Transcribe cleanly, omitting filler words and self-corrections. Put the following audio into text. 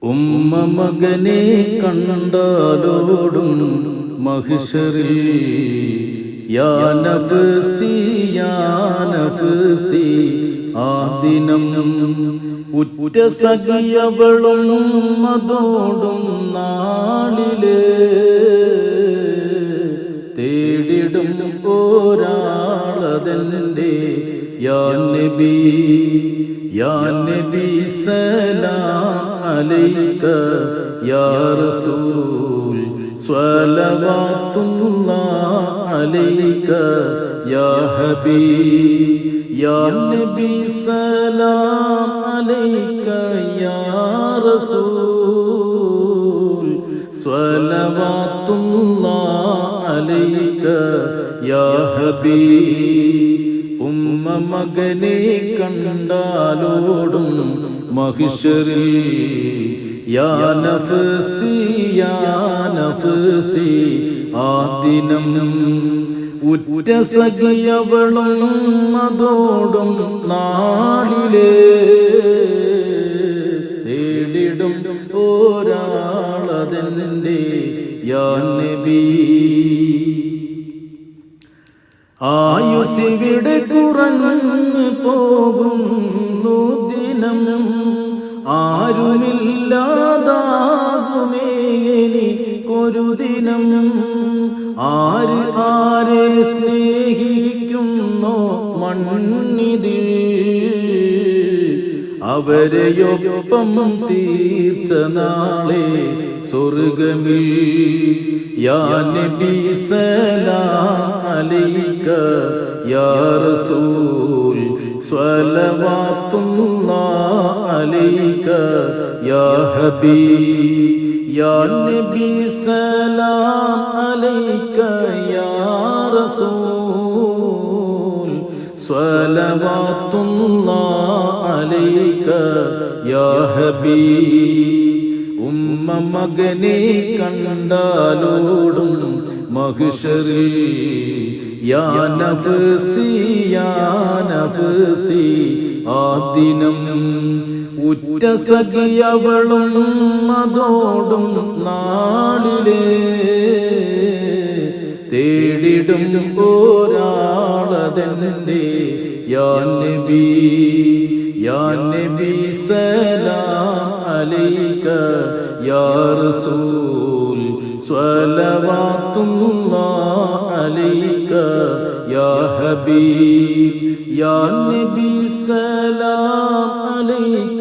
ഉമ്മ മകനെ കണ്ടാലോടും മഹ്ശറിൽ യാ നഫ്സി യാ നഫ്സി ആ ദിനം ഉറ്റ സഖിയവളും മതോടും നാളില് തേടിടും ഒരാളതെന്റെ യാ നബി സലാം അലൈക യാ റസൂൽ സ്വലവാത്തുല്ലാഹ് അലൈക യാ ഹബീബ് യാ നബി സലാം അലൈക യാ റസൂൽ സ്വലവാത്തുല്ലാഹ് അലൈക യാ ഹബീബ് ഉമ്മ മകനെ കണ്ടാലോടും മഹ്ശറിൽ യാ നഫ്സി യാ നഫ്സി ആ ദിനം ഉറ്റ സഖിയവളും അതോടും നാളിലെ തേടിടും ഒരാളതെന്റെ യാ നബി ആയുസ്സിവിടെ കുറഞ്ഞു പോകുന്നു ദിനം ആരുമില്ലാതാകുമേ എനിക്കൊരു ദിനം ആര് ആരെ സ്നേഹിക്കുന്നോ മണ്ണിതിൽ അവരെയൊപ്പം തീർച്ച നാളെ സ്വർഗമിൽ യാ നബി സലാം അലൈക യാ റസൂൽ സ്വലവാത്തുല്ലാഹ് അലൈക യാ ഹബീബ് യാ നബി സലാം അലൈക യാ റസൂൽ സ്വലവാത്തുല്ലാഹ് അലൈക യാ ഹബീബ് ഉമ്മ മകനെ കണ്ടാലോടും മഹ്ശറിൽ യാ നഫ്സി യാ നഫ്സി ആ ദിനം ഉറ്റ സഖിയവളും അതോടും നാളിലെ തേടിടും ഒരാളതെന്റെ യാ നബി സലാം അലൈക യാ റസൂൽ സ്വലവാത്തുല്ലാഹ് അലൈക യാ ഹബീബ് യാ നബി സലാം അലൈക